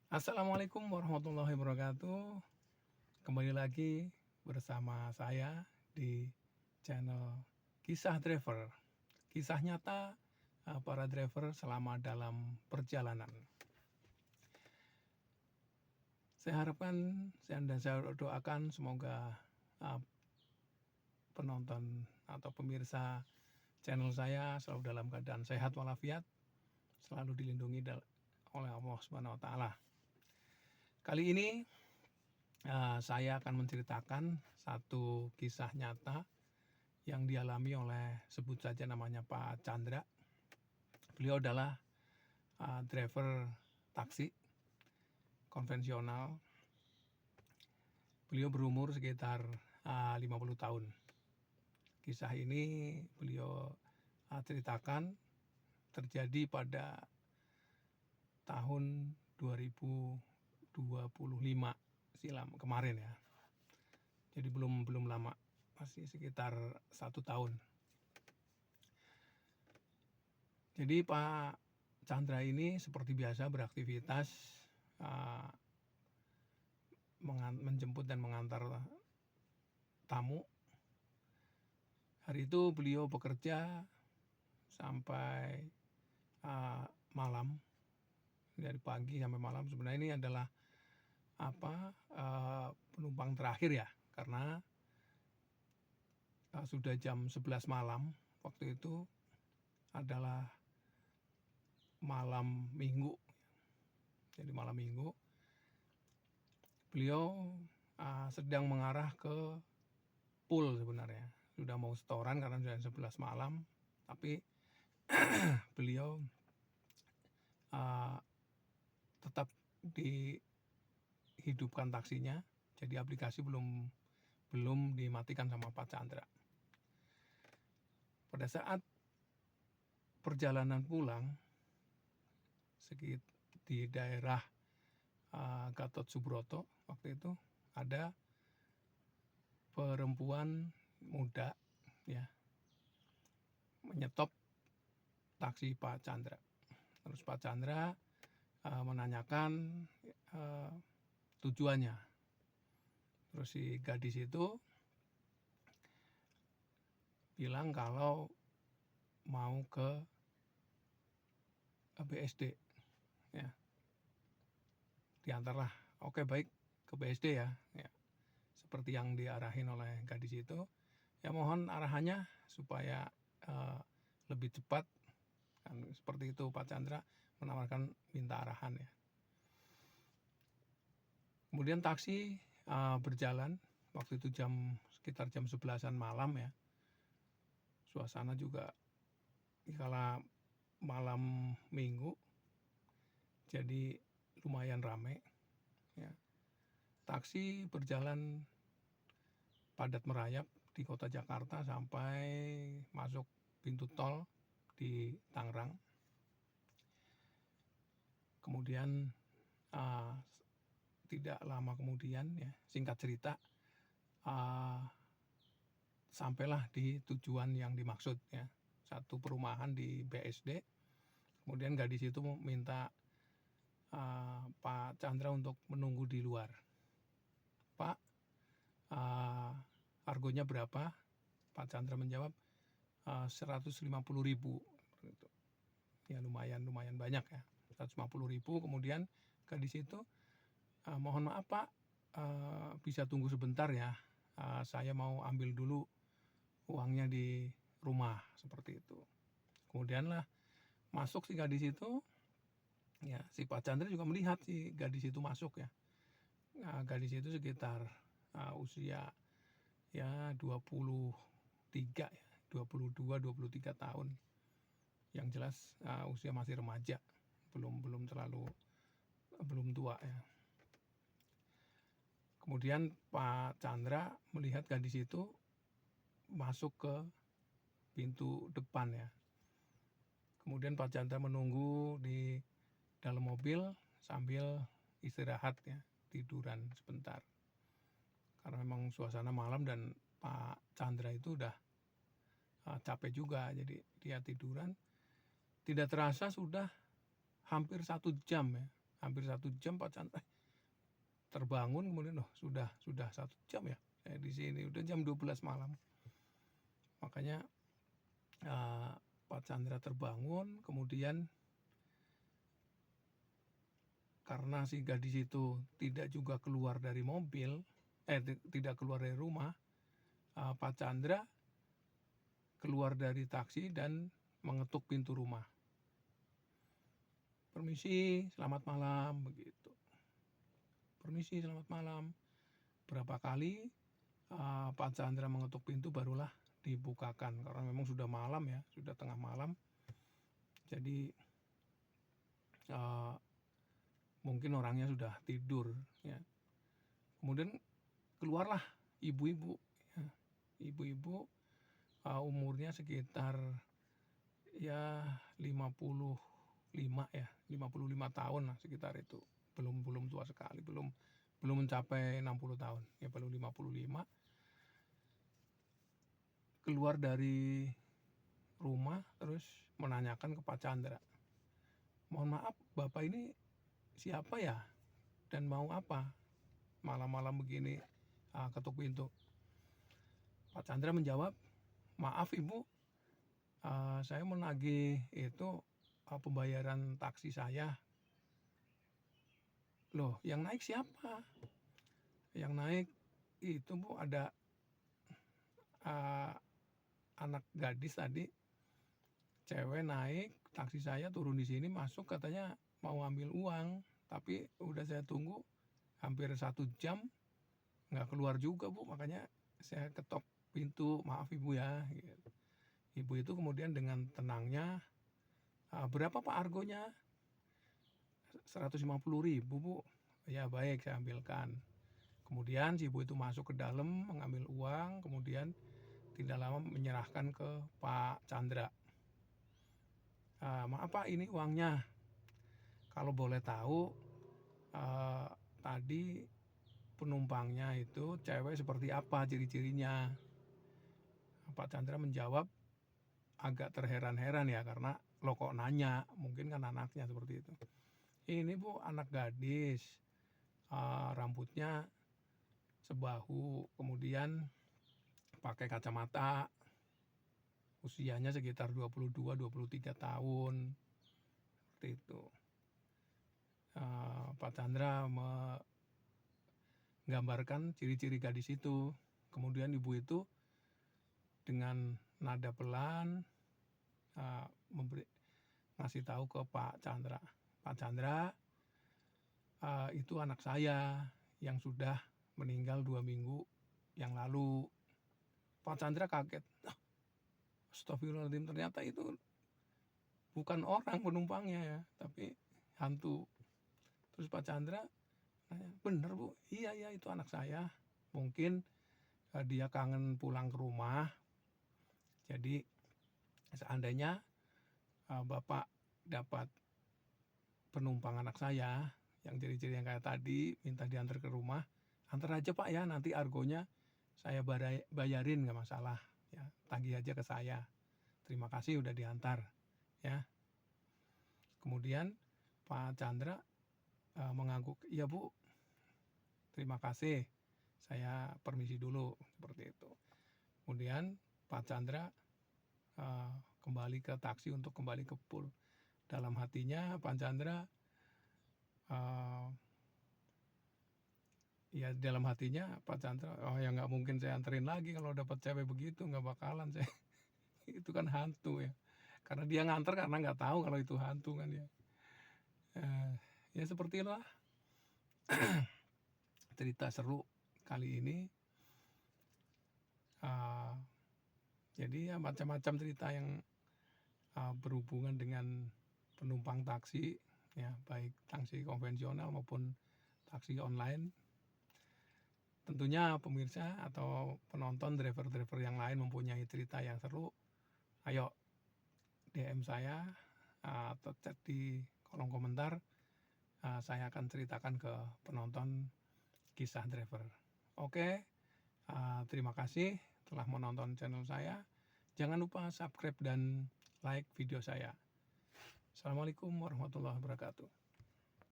Assalamualaikum warahmatullahi wabarakatuh. Kembali lagi bersama saya di channel Kisah Driver. Kisah nyata para driver selama dalam perjalanan. Saya harapkan dan saya doakan semoga penonton atau pemirsa channel saya selalu dalam keadaan sehat walafiat, selalu dilindungi oleh Allah Subhanahu wa taala. Kali ini saya akan menceritakan satu kisah nyata yang dialami oleh, sebut saja namanya Pak Chandra. Beliau adalah driver taksi konvensional. Beliau berumur sekitar 50 tahun. Kisah ini beliau ceritakan terjadi pada tahun 2025 silam kemarin ya. Jadi belum lama, masih sekitar 1 tahun. Jadi Pak Chandra ini seperti biasa beraktivitas menjemput dan mengantar tamu. Hari itu beliau bekerja sampai malam, dari pagi sampai malam. Sebenarnya ini adalah penumpang terakhir ya, karena sudah jam 11 malam. Waktu itu adalah malam minggu. Jadi malam minggu beliau sedang mengarah ke pool sebenarnya. Sudah mau setoran karena sudah 11 malam, tapi beliau tetap dihidupkan taksinya. Jadi aplikasi belum dimatikan sama Pak Chandra. Pada saat perjalanan pulang di daerah Gatot Subroto, waktu itu ada perempuan muda ya menyetop taksi Pak Chandra. Terus Pak Chandra menanyakan tujuannya. Terus si gadis itu bilang kalau mau ke BSD ya. Diantarlah, oke baik, ke BSD ya. Seperti yang diarahin oleh gadis itu. Ya mohon arahannya supaya lebih cepat. Kan seperti itu Pak Chandra menawarkan, minta arahan ya. Kemudian taksi berjalan. Waktu itu sekitar jam 11-an malam ya. Suasana juga kala malam minggu, jadi lumayan ramai ya. Taksi berjalan padat merayap di kota Jakarta sampai masuk pintu tol di Tangerang. Kemudian tidak lama kemudian ya, singkat cerita, sampailah di tujuan yang dimaksud ya, satu perumahan di BSD. Kemudian gadis itu minta Pak Chandra untuk menunggu di luar. Pak, argonya berapa? Pak Chandra menjawab 150.000. Ya lumayan banyak ya, 150.000. Kemudian gadis itu, mohon maaf Pak, bisa tunggu sebentar ya, saya mau ambil dulu uangnya di rumah, seperti itu. Kemudian lah masuk si gadis itu ya. Si Pak Chandra juga melihat si gadis itu masuk ya. Gadis itu sekitar usia ya 23 ya, 22-23 tahun. Yang jelas usia masih remaja, belum tua ya. Kemudian Pak Chandra melihat gadis itu masuk ke pintu depan ya. Kemudian Pak Chandra menunggu di dalam mobil sambil istirahat ya, tiduran sebentar. Karena memang suasana malam dan Pak Chandra itu udah capek juga, jadi dia tiduran. Tidak terasa sudah hampir 1 jam ya, hampir 1 jam Pak Chandra terbangun, kemudian sudah 1 jam ya saya di sini, udah jam 12 malam. Makanya Pak Chandra terbangun, kemudian karena si gadis itu tidak juga keluar dari mobil, tidak keluar dari rumah, Pak Chandra keluar dari taksi dan mengetuk pintu rumah. Permisi, selamat malam, begitu. Permisi, selamat malam. Berapa kali Pak Chandra mengetuk pintu barulah dibukakan, karena memang sudah malam ya, sudah tengah malam. Jadi mungkin orangnya sudah tidur ya. Kemudian keluarlah ibu-ibu ya. Ibu-ibu umurnya sekitar ya 55 tahun lah sekitar itu. Belum tua sekali, belum mencapai 60 tahun. Ya baru 55. Keluar dari rumah terus menanyakan ke Pak Chandra. Mohon maaf, Bapak ini siapa ya? Dan mau apa? Malam-malam begini ketuk pintu. Pak Chandra menjawab, maaf Ibu, saya menagih itu pembayaran taksi saya. Loh, yang naik siapa? Yang naik itu Bu, ada anak gadis tadi, cewek naik taksi saya, turun di sini, masuk katanya mau ambil uang, tapi udah saya tunggu hampir 1 jam nggak keluar juga Bu, makanya saya ketok pintu, maaf Ibu ya. Ibu itu kemudian dengan tenangnya, berapa Pak argonya? 150.000 Bu. Ya baik, saya ambilkan. Kemudian si ibu itu masuk ke dalam mengambil uang, kemudian tidak lama menyerahkan ke Pak Chandra. Maaf Pak, ini uangnya. Kalau boleh tahu, tadi penumpangnya itu cewek seperti apa ciri-cirinya? Pak Chandra menjawab agak terheran-heran ya, karena lo kok nanya, mungkin kan anaknya seperti itu. Ini Bu, anak gadis, rambutnya sebahu, kemudian pakai kacamata, usianya sekitar 22-23 tahun, seperti itu. Pak Chandra menggambarkan ciri-ciri gadis itu. Kemudian ibu itu dengan nada pelan ngasih tahu ke Pak Chandra. Pak Chandra, itu anak saya yang sudah meninggal 2 minggu yang lalu. Pak Chandra kaget. Astagfirullahaladzim, ternyata itu bukan orang penumpangnya ya, tapi hantu. Terus Pak Chandra nanya, bener Bu? Iya itu anak saya. Mungkin dia kangen pulang ke rumah. Jadi seandainya Bapak dapat penumpang anak saya yang ciri-ciri yang kayak tadi, minta diantar ke rumah, antar aja Pak ya, nanti argonya saya bayarin, nggak masalah ya, tagih aja ke saya, terima kasih udah diantar ya. Kemudian Pak Chandra mengangguk, iya Bu, terima kasih, saya permisi dulu, seperti itu. Kemudian Pak Chandra kembali ke taksi untuk kembali ke pool. Dalam hatinya Pak Chandra ya dalam hatinya Pak Chandra, ya nggak mungkin saya anterin lagi kalau dapat cewek begitu, nggak bakalan saya. Itu kan hantu ya, karena dia nganter karena nggak tahu kalau itu hantu kan ya. Ya seperti itulah cerita seru kali ini. Jadi ya macam-macam cerita yang berhubungan dengan penumpang taksi ya, baik taksi konvensional maupun taksi online. Tentunya pemirsa atau penonton driver-driver yang lain mempunyai cerita yang seru, ayo DM saya atau chat di kolom komentar, saya akan ceritakan ke penonton kisah driver. Oke, terima kasih telah menonton channel saya. Jangan lupa subscribe dan like video saya. Assalamualaikum warahmatullahi wabarakatuh.